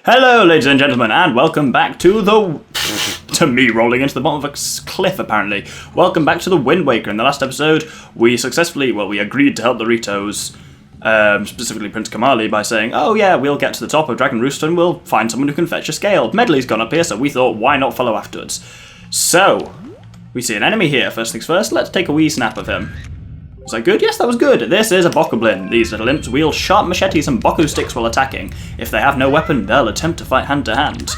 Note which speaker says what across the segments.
Speaker 1: Hello, ladies and gentlemen, and welcome back to the... to me rolling into the bottom of a cliff, apparently. Welcome back to the Wind Waker. In the last episode, we successfully, we agreed to help the Ritos, specifically Prince Kamali, by saying, oh yeah, we'll get to the top of Dragon Roost and we'll find someone who can fetch a scale. Medley's gone up here, so we thought, why not follow afterwards? So, we see an enemy here. First things first, let's take a wee snap of him. Was that good? Yes, that was good. This is a Bokoblin. These little imps wield sharp machetes and Boku sticks while attacking. If they have no weapon, they'll attempt to fight hand to hand.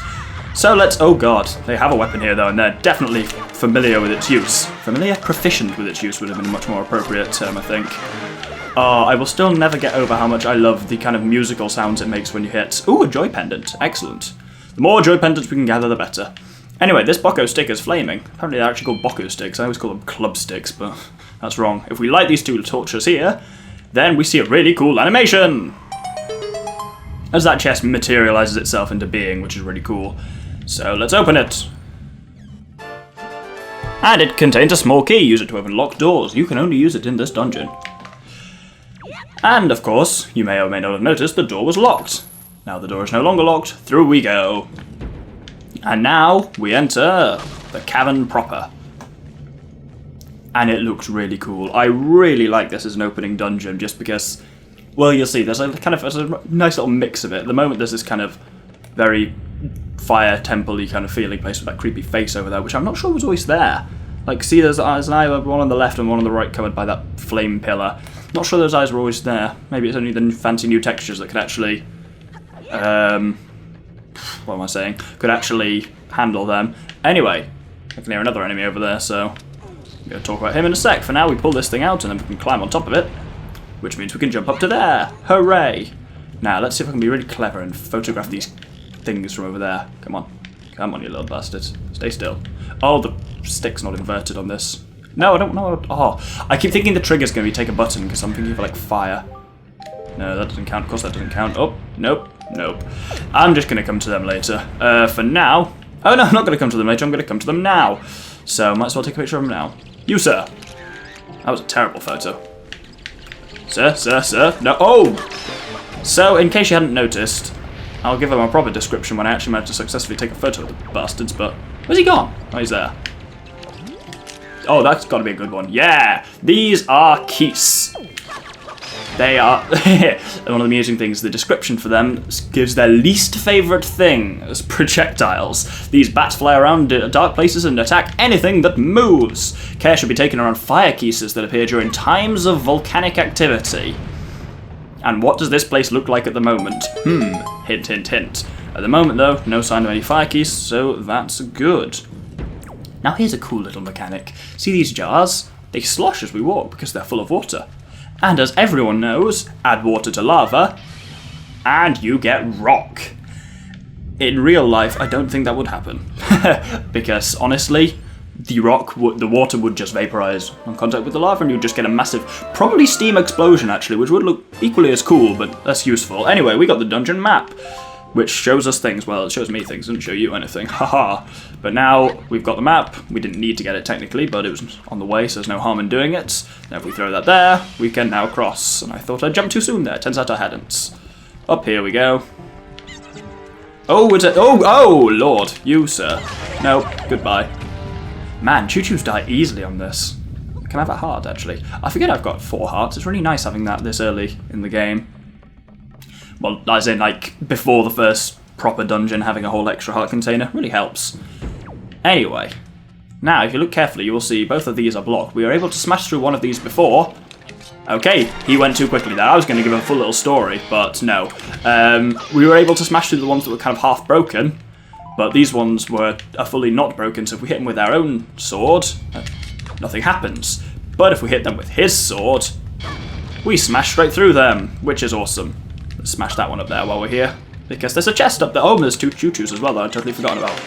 Speaker 1: So let's... oh god, they have a weapon here though, and they're definitely familiar with its use. Familiar? Proficient with its use would have been a much more appropriate term, I think. I will still never get over how much I love the kind of musical sounds it makes when you hit... ooh, a joy pendant. Excellent. The more joy pendants we can gather, the better. Anyway, this Boko stick is flaming. Apparently they're actually called Boku sticks. I always call them club sticks, but that's wrong. If we light these two torches here, then we see a really cool animation! As that chest materializes itself into being, which is really cool. So let's open it! And it contains a small key. Use it to open locked doors. You can only use it in this dungeon. And, of course, you may or may not have noticed, the door was locked. Now the door is no longer locked. Through we go. And now we enter the cavern proper. And it looks really cool. I really like this as an opening dungeon just because, well, you'll see, there's a nice little mix of it. At the moment there's this kind of very fire temple-y kind of feeling place with that creepy face over there, which I'm not sure was always there. Like, see, there's an eye, one on the left and one on the right covered by that flame pillar. Not sure those eyes were always there. Maybe it's only the fancy new textures that could actually... what am I saying? Could actually handle them. Anyway, I can hear another enemy over there, so I'm going to talk about him in a sec. For now, we pull this thing out and then we can climb on top of it, which means we can jump up to there. Hooray! Now, let's see if I can be really clever and photograph these things from over there. Come on. Come on, you little bastards. Stay still. Oh, the stick's not inverted on this. No, I don't know. Oh, I keep thinking the trigger's going to be take a button because I'm thinking of, like, fire. No, that doesn't count. Of course that doesn't count. Oh, nope. Nope. I'm just going to come to them later. For now... oh, no, I'm not going to come to them later. I'm going to come to them now. So, might as well take a picture of them now. You, sir. That was a terrible photo. Sir. No. Oh! So, in case you hadn't noticed, I'll give them a proper description when I actually managed to successfully take a photo of the bastards, but... where's he gone? Oh, he's there. Oh, that's got to be a good one. Yeah! These are keys. They are... one of the amusing things, the description for them gives their least favourite thing as projectiles. These bats fly around dark places and attack anything that moves. Care should be taken around fire keys that appear during times of volcanic activity. And what does this place look like at the moment? Hint, hint, hint. At the moment, though, no sign of any fire keys, so that's good. Now here's a cool little mechanic. See these jars? They slosh as we walk because they're full of water. And as everyone knows, add water to lava, and you get rock. In real life, I don't think that would happen. Because, honestly, the water would just vaporize on contact with the lava, and you'd just get a massive, probably steam explosion, actually, which would look equally as cool, but less useful. Anyway, we got the dungeon map, which shows us things. Well, it shows me things, doesn't show you anything. Haha. But now we've got the map. We didn't need to get it technically, but it was on the way, so there's no harm in doing it. Now if we throw that there, we can now cross. And I thought I'd jumped too soon there. Turns out I hadn't. Up here we go. Oh, it's a... oh, Lord. You, sir. No, goodbye. Man, choo-choos die easily on this. Can I have a heart, actually? I forget I've got 4 hearts. It's really nice having that this early in the game. Well, as in, like, before the first proper dungeon, having a whole extra heart container really helps. Anyway, now, if you look carefully, you will see both of these are blocked. We were able to smash through one of these before. Okay, he went too quickly there. I was going to give a full little story, but no. We were able to smash through the ones that were kind of half broken, but these ones are fully not broken, so if we hit them with our own sword, nothing happens. But if we hit them with his sword, we smash straight through them, which is awesome. Let's smash that one up there while we're here, because there's a chest up there. Oh, there's 2 choo-choos as well that I'd totally forgotten about.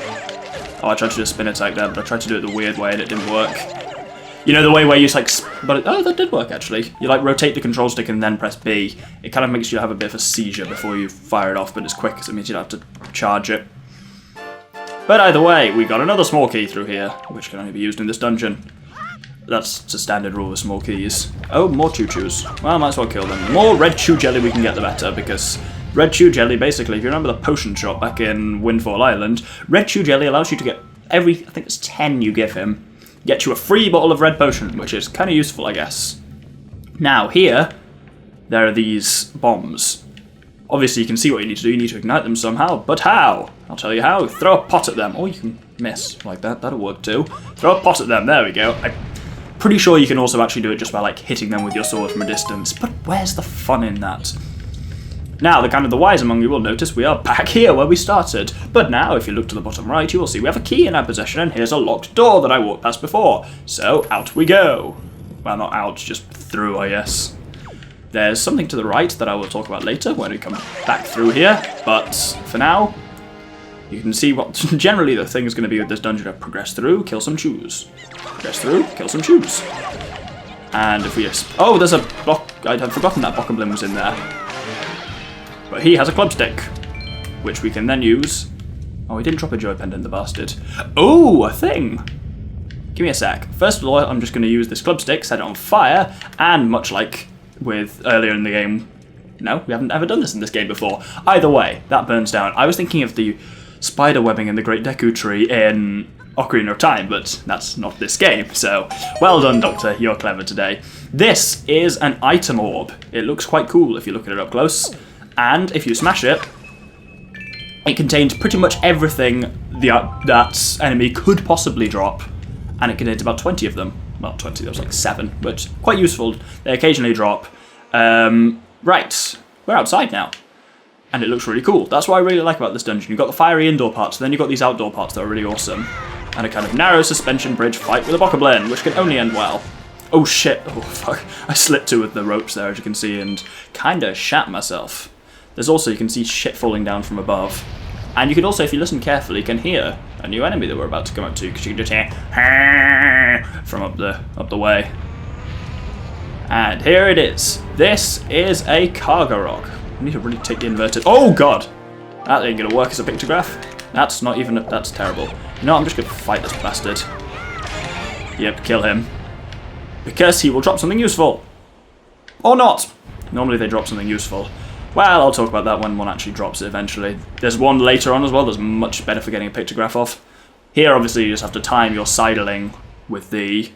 Speaker 1: Oh, I tried to do a spin attack there, but I tried to do it the weird way and it didn't work. You know, the way where you just like... oh, that did work, actually. You, like, rotate the control stick and then press B. It kind of makes you have a bit of a seizure before you fire it off, but it's quick, because it means you don't have to charge it. But either way, we got another small key through here, which can only be used in this dungeon. That's the standard rule with small keys. Oh, more choo-choos. Well, might as well kill them. The more red chew jelly we can get, the better, because Red Chew Jelly, basically, if you remember the potion shop back in Windfall Island, Red Chew Jelly allows you to get I think it's 10 you give him, get you a free bottle of red potion, which is kind of useful, I guess. Now, here, there are these bombs. Obviously, you can see what you need to do. You need to ignite them somehow, but how? I'll tell you how. Throw a pot at them. Or you can miss like that. That'll work too. Throw a pot at them. There we go. I'm pretty sure you can also actually do it just by, like, hitting them with your sword from a distance, but where's the fun in that? Now, the wise among you will notice we are back here where we started. But now, if you look to the bottom right, you will see we have a key in our possession, and here's a locked door that I walked past before. So, out we go. Well, not out, just through, I guess. There's something to the right that I will talk about later when we come back through here. But, for now, you can see what generally the thing is going to be with this dungeon. Progress through, kill some chews. Progress through, kill some chews. And if we... Oh, there's a block... I'd forgotten that Bokoblin was in there. But he has a club stick, which we can then use. Oh, he didn't drop a joy pendant, the bastard. Oh, a thing! Give me a sec. First of all, I'm just going to use this club stick, set it on fire, and much like with earlier in the game... No, we haven't ever done this in this game before. Either way, that burns down. I was thinking of the spider webbing in the Great Deku Tree in Ocarina of Time, but that's not this game, so well done, Doctor, you're clever today. This is an item orb. It looks quite cool if you look at it up close. And if you smash it, it contains pretty much everything that enemy could possibly drop, and it contains about 20 of them. Well, 20, there was like 7, but quite useful. They occasionally drop. Right, we're outside now, and it looks really cool. That's what I really like about this dungeon. You've got the fiery indoor parts, then you've got these outdoor parts that are really awesome. And a kind of narrow suspension bridge fight with a Bokoblin, which can only end well. Oh shit, oh fuck. I slipped two with the ropes there, as you can see, and kinda shat myself. There's also, you can see shit falling down from above. And you can also, if you listen carefully, can hear a new enemy that we're about to come up to, because you can just hear from up the way. And here it is. This is a Cargarog. I need to really take the inverted... Oh god! That ain't gonna work as a pictograph. That's not even... That's terrible. You know what, I'm just gonna fight this bastard. Yep, kill him. Because he will drop something useful. Or not. Normally they drop something useful. Well, I'll talk about that when one actually drops it eventually. There's one later on as well that's much better for getting a pictograph off. Here, obviously, you just have to time your sidling with the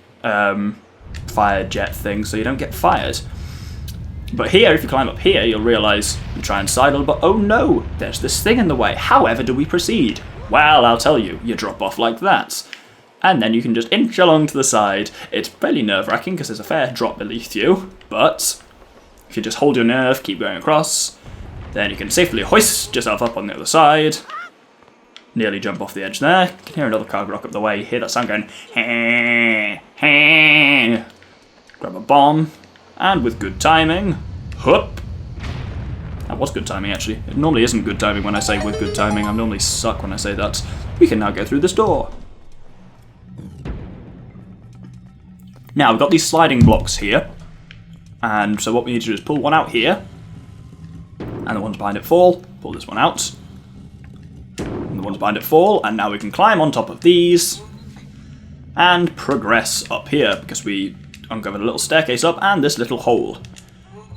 Speaker 1: fire jet thing so you don't get fired. But here, if you climb up here, you'll realise you try and sidle, but oh no, there's this thing in the way. However do we proceed? Well, I'll tell you. You drop off like that. And then you can just inch along to the side. It's fairly nerve-wracking because there's a fair drop beneath you, but... if you just hold your nerve, keep going across, then you can safely hoist yourself up on the other side. Nearly jump off the edge there. You can hear another Cargarog up the way. You hear that sound going, grab a bomb, and with good timing, whoop. That was good timing, actually. It normally isn't good timing when I say with good timing. I normally suck when I say that. We can now go through this door. Now, we've got these sliding blocks here. And so what we need to do is pull one out here, and the ones behind it fall, pull this one out, and the ones behind it fall, and now we can climb on top of these, and progress up here, because we uncovered a little staircase up, and this little hole.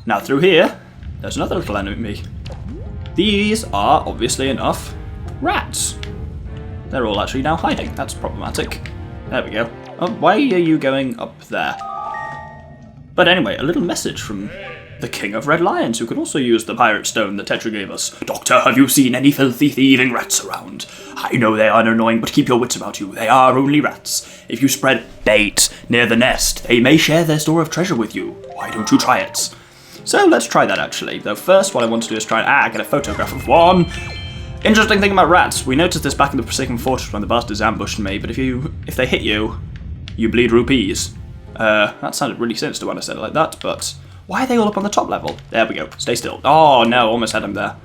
Speaker 1: Now through here, there's another little enemy. These are, obviously enough, rats. They're all actually now hiding, that's problematic. There we go. Oh, why are you going up there? But anyway, a little message from the King of Red Lions, who could also use the pirate stone that Tetra gave us. Doctor, have you seen any filthy thieving rats around? I know they are annoying, but keep your wits about you. They are only rats. If you spread bait near the nest, they may share their store of treasure with you. Why don't you try it? So let's try that, actually. Though first, what I want to do is try and get a photograph of one. Interesting thing about rats. We noticed this back in the Forsaken Fortress when the bastards ambushed me, but if they hit you, you bleed rupees. That sounded really sinister when I said it like that, but why are they all up on the top level? There we go. Stay still. Oh no, almost had him there.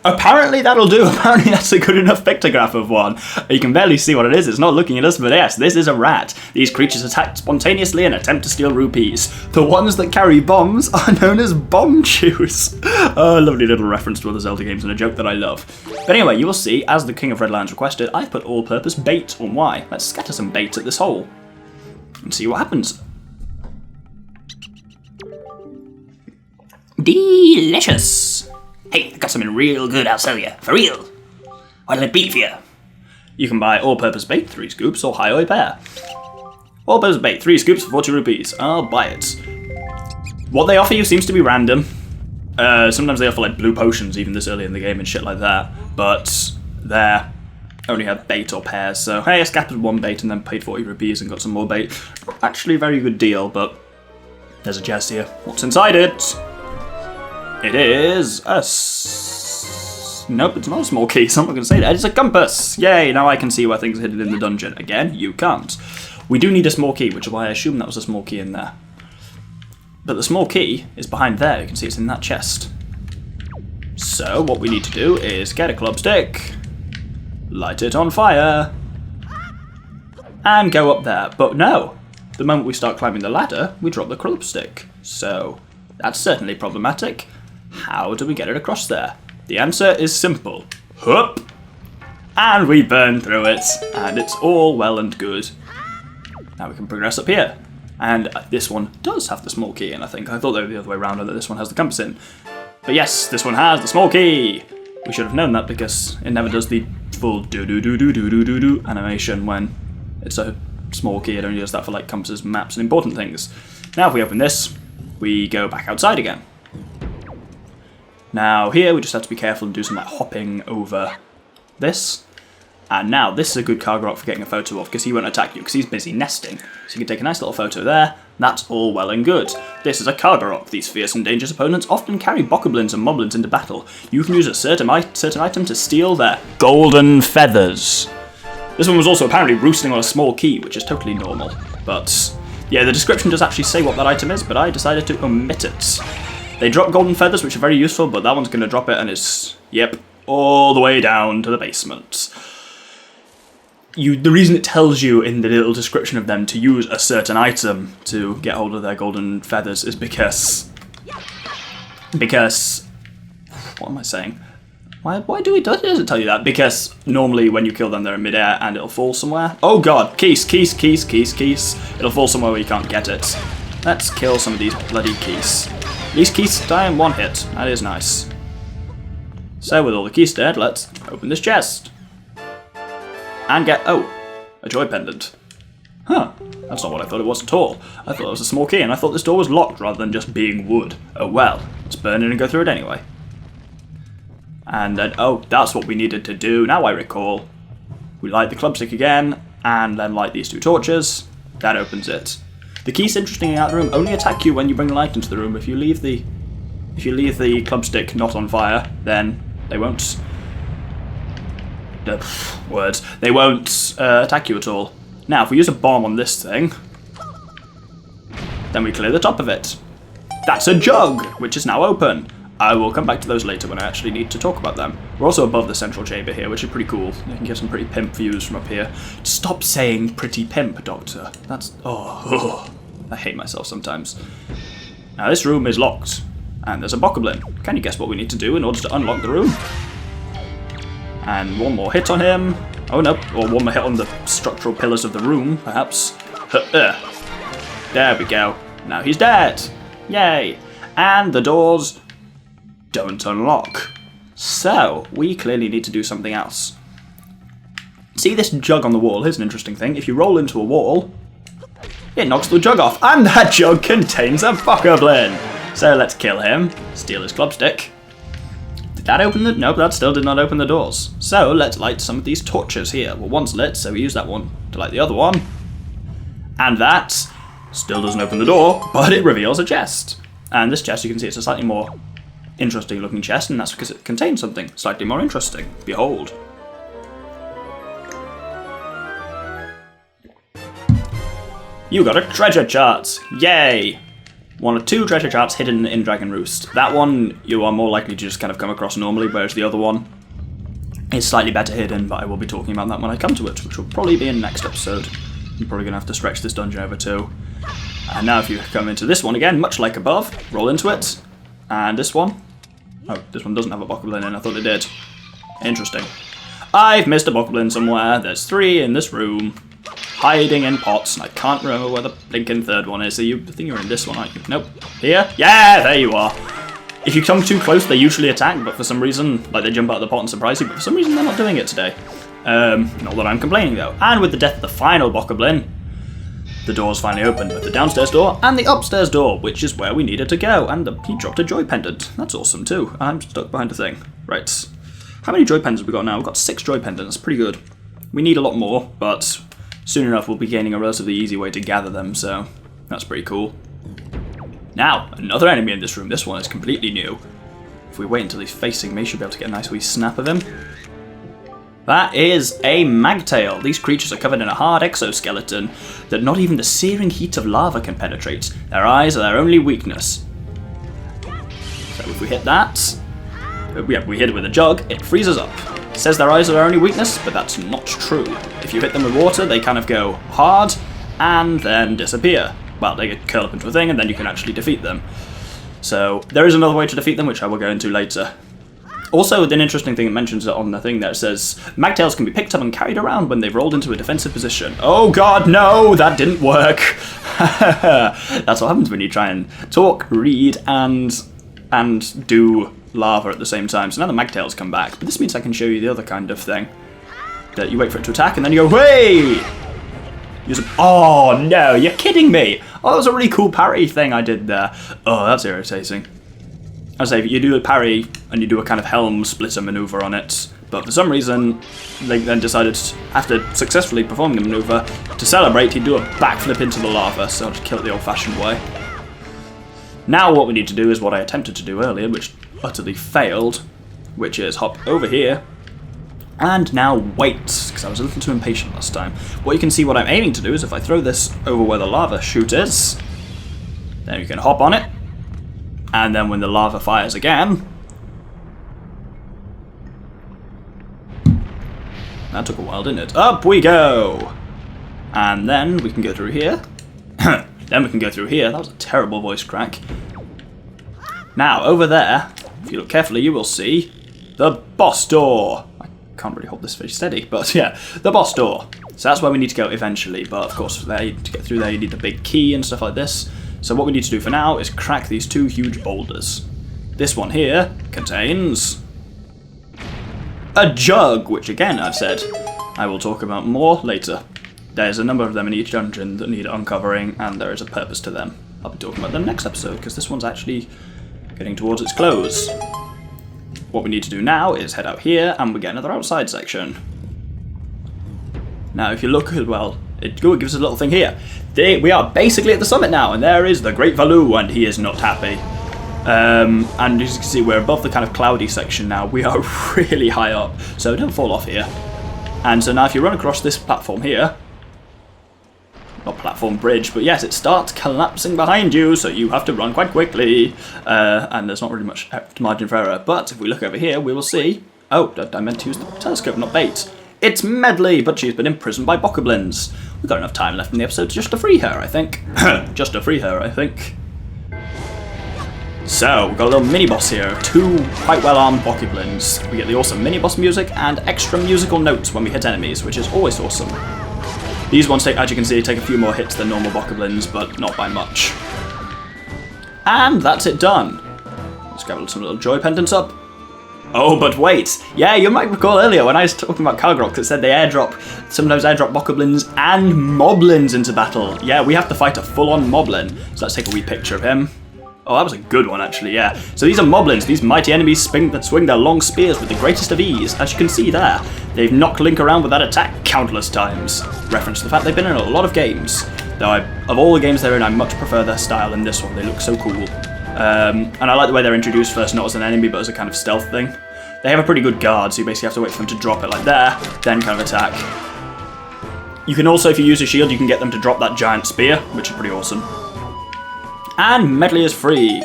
Speaker 1: Apparently that'll do. Apparently that's a good enough pictograph of one. You can barely see what it is. It's not looking at us, but yes, this is a rat. These creatures attack spontaneously and attempt to steal rupees. The ones that carry bombs are known as bomb chews. Oh, lovely little reference to other Zelda games and a joke that I love. But anyway, you will see, as the King of Red Lions requested, I've put all-purpose bait on Y. Let's scatter some bait at this hole and see what happens. Delicious! Hey, I got something real good I'll sell you. For real. What'll it be for you? You can buy all-purpose bait, 3 scoops, or high oil pair. All-purpose bait, 3 scoops for 40 rupees. I'll buy it. What they offer you seems to be random. Sometimes they offer like blue potions even this early in the game and shit like that. But they only have bait or pairs. So hey, I scattered 1 bait and then paid 40 rupees and got some more bait. Actually a very good deal, but there's a chest here. What's inside it? It is a... Nope, it's not a small key, so I'm not going to say that. It's a compass! Yay, now I can see where things are hidden in the dungeon. Again, you can't. We do need a small key, which is why I assume that was a small key in there. But the small key is behind there. You can see it's in that chest. So, what we need to do is get a club stick, light it on fire, and go up there. But no, the moment we start climbing the ladder, we drop the club stick. So, that's certainly problematic. How do we get it across there? The answer is simple. Hup! And we burn through it, and it's all well and good. Now we can progress up here. And this one does have the small key in, I think. I thought they were the other way around and that this one has the compass in. But yes, this one has the small key! We should have known that because it never does the full do-do-do-do-do-do-do-do animation when it's a small key. It only does that for like compasses, maps, and important things. Now if we open this, we go back outside again. Now here we just have to be careful and do some like hopping over this. And now this is a good cargo rock for getting a photo of because he won't attack you because he's busy nesting. So you can take a nice little photo there. That's all well and good. This is a cargo rock. These fierce and dangerous opponents often carry bokoblins and moblins into battle. You can use a certain item to steal their golden feathers. This one was also apparently roosting on a small key, which is totally normal. But yeah, the description does actually say what that item is, but I decided to omit it. They drop golden feathers, which are very useful, but that one's going to drop it and it's, yep, all the way down to the basement. The reason it tells you in the little description of them to use a certain item to get hold of their golden feathers is because what am I saying? Why does it tell you that? Because normally when you kill them they're in midair and it'll fall somewhere. Oh god, keys. It'll fall somewhere where you can't get it. Let's kill some of these bloody keys. These keys die in 1 hit. That is nice. So with all the keys dead, let's open this chest. And get, oh, a joy pendant. Huh, that's not what I thought it was at all. I thought it was a small key, and I thought this door was locked rather than just being wood. Oh well, let's burn in and go through it anyway. And then, oh, that's what we needed to do, now I recall. We light the club stick again, and then light these 2 torches. That opens it. The keys, interestingly, out of the room only attack you when you bring light into the room. If you leave the club stick not on fire, then they won't... They won't attack you at all. Now, if we use a bomb on this thing, then we clear the top of it. That's a jug, which is now open. I will come back to those later when I actually need to talk about them. We're also above the central chamber here, which is pretty cool. You can get some pretty pimp views from up here. Stop saying pretty pimp, Doctor. That's... oh, I hate myself sometimes. Now, this room is locked, and there's a bokoblin. Can you guess what we need to do in order to unlock the room? And 1 more hit on him. Oh no, or 1 more hit on the structural pillars of the room, perhaps. There we go. Now he's dead. Yay. And the doors don't unlock. So, we clearly need to do something else. See this jug on the wall? Here's an interesting thing. If you roll into a wall, it knocks the jug off. And that jug contains a bokoblin. So let's kill him, steal his club stick. Did that open the... Nope, that still did not open the doors. So, let's light some of these torches here. Well, one's lit, so we use that one to light the other one. And that still doesn't open the door, but it reveals a chest. And this chest, you can see it's a slightly more interesting looking chest, and that's because it contains something slightly more interesting. Behold. You got a treasure chart! Yay! 1 of 2 treasure charts hidden in Dragon Roost. That one you are more likely to just kind of come across normally, whereas the other one is slightly better hidden, but I will be talking about that when I come to it, which will probably be in the next episode. I'm probably going to have to stretch this dungeon over too. And now if you come into this one again, much like above, roll into it. And this one. Oh, this one doesn't have a bokoblin in, I thought it did. Interesting. I've missed a bokoblin somewhere. There's 3 in this room. Hiding in pots, and I can't remember where the blinking 3rd one is. I think you're in this one, aren't you? Nope. Here? Yeah, there you are. If you come too close, they usually attack, but for some reason, like, they jump out of the pot and surprise you, but for some reason they're not doing it today. Not that I'm complaining, though. And with the death of the final bokoblin, the doors finally opened, with the downstairs door and the upstairs door, which is where we needed to go. And he dropped a joy pendant. That's awesome, too. I'm stuck behind a thing. Right. How many joy pendants have we got now? We've got 6 joy pendants. Pretty good. We need a lot more, but soon enough we'll be gaining a relatively easy way to gather them, so that's pretty cool. Now, another enemy in this room. This one is completely new. If we wait until he's facing me, should be able to get a nice wee snap of him. That is a Magtail. These creatures are covered in a hard exoskeleton that not even the searing heat of lava can penetrate. Their eyes are their only weakness. So if we hit that, we hit it with a jug, it freezes up. It says their eyes are their only weakness, but that's not true. If you hit them with water, they kind of go hard and then disappear. Well, they curl up into a thing and then you can actually defeat them. So there is another way to defeat them, which I will go into later. Also, an interesting thing it mentions on the thing there, it says, Magtails can be picked up and carried around when they've rolled into a defensive position. Oh god, no! That didn't work! That's what happens when you try and talk, read, and do lava at the same time. So now the Magtails come back, but this means I can show you the other kind of thing. That you wait for it to attack, and then you go, hey! Oh no, you're kidding me! Oh, that was a really cool parry thing I did there. Oh, that's irritating. I say, you do a parry and you do a kind of helm splitter maneuver on it, but for some reason they then decided, after successfully performing the maneuver, to celebrate he'd do a backflip into the lava, so I'll just kill it the old-fashioned way. Now what we need to do is what I attempted to do earlier, which utterly failed, which is hop over here, and now wait, because I was a little too impatient last time. What you can see what I'm aiming to do is if I throw this over where the lava chute is, then you can hop on it, and then when the lava fires again... That took a while, didn't it? Up we go! And then we can go through here. Then we can go through here. That was a terrible voice crack. Now, over there, if you look carefully, you will see the boss door. I can't really hold this very steady, but yeah, the boss door. So that's where we need to go eventually, but of course, to get through there, you need the big key and stuff like this. So what we need to do for now is crack these 2 huge boulders. This one here contains a jug, which again I've said I will talk about more later. There's a number of them in each dungeon that need uncovering, and there is a purpose to them. I'll be talking about them next episode, because this one's actually getting towards its close. What we need to do now is head out here, and we get another outside section. Now, if you look as well, it gives us a little thing here. We are basically at the summit now, and there is the Great Valoo, and he is not happy. And as you can see, we're above the kind of cloudy section now. We are really high up, so don't fall off here. And so now if you run across this platform here, not platform bridge, but yes, it starts collapsing behind you, so you have to run quite quickly. And there's not really much margin for error. But if we look over here, we will see... Oh, I meant to use the telescope, not bait. It's Medley, but she's been imprisoned by bokoblins. We've got enough time left in the episode just to free her, I think. Just to free her, I think. So, we've got a little mini-boss here. 2 quite well-armed bokoblins. We get the awesome mini-boss music and extra musical notes when we hit enemies, which is always awesome. These ones, as you can see, take a few more hits than normal bokoblins, but not by much. And that's it done. Let's grab some little joy pendants up. Oh, but wait. Yeah, you might recall earlier when I was talking about Calgrox, it said they sometimes airdrop bokoblins and moblins into battle. Yeah, we have to fight a full-on moblin. So let's take a wee picture of him. Oh, that was a good one, actually, yeah. So these are moblins, these mighty enemies that swing their long spears with the greatest of ease. As you can see there, they've knocked Link around with that attack countless times. Reference to the fact they've been in a lot of games. Though of all the games they're in, I much prefer their style in this one. They look so cool. And I like the way they're introduced first, not as an enemy, but as a kind of stealth thing. They have a pretty good guard, so you basically have to wait for them to drop it like there, then kind of attack. You can also, if you use a shield, you can get them to drop that giant spear, which is pretty awesome. And Medley is free.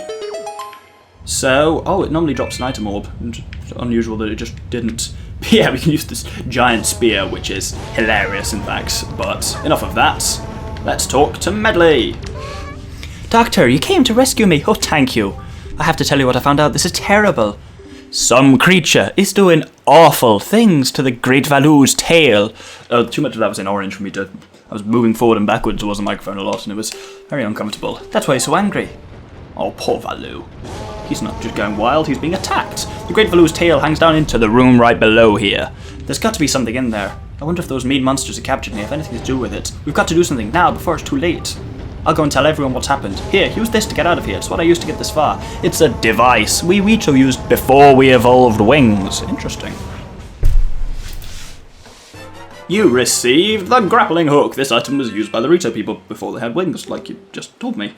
Speaker 1: So, oh, it normally drops an item orb. It's unusual that it just didn't. But yeah, we can use this giant spear, which is hilarious, in fact. But enough of that. Let's talk to Medley.
Speaker 2: Doctor, you came to rescue me. Oh, thank you. I have to tell you what I found out. This is terrible. Some creature is doing awful things to the Great Valoo's tail.
Speaker 1: Too much of that was in orange for me to... I was moving forward and backwards towards the microphone a lot, and it was very uncomfortable.
Speaker 2: That's why he's so angry.
Speaker 1: Oh, poor Valoo. he's not just going wild, he's being attacked. The Great Valu's tail hangs down into the room right below here. There's got to be something in there. I wonder if those mean monsters who captured me have anything to do with it. We've got to do something now before it's too late. I'll go and tell everyone what's happened. Here, use this to get out of here. It's what I used to get this far. It's a device we Rito used before we evolved wings. Interesting. You received the grappling hook. This item was used by the Rito people before they had wings, like you just told me.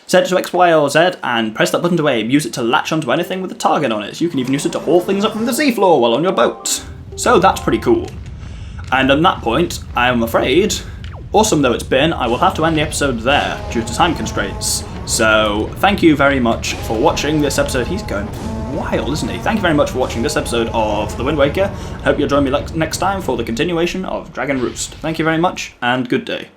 Speaker 1: Set it to X, Y, or Z, and press that button to aim. Use it to latch onto anything with a target on it. You can even use it to haul things up from the seafloor while on your boat. So that's pretty cool. And on that point, I am afraid, awesome though it's been, I will have to end the episode there due to time constraints. So thank you very much for watching this episode. He's going wild, isn't he? Thank you very much for watching this episode of The Wind Waker. I hope you'll join me next time for the continuation of Dragon Roost. Thank you very much, and good day.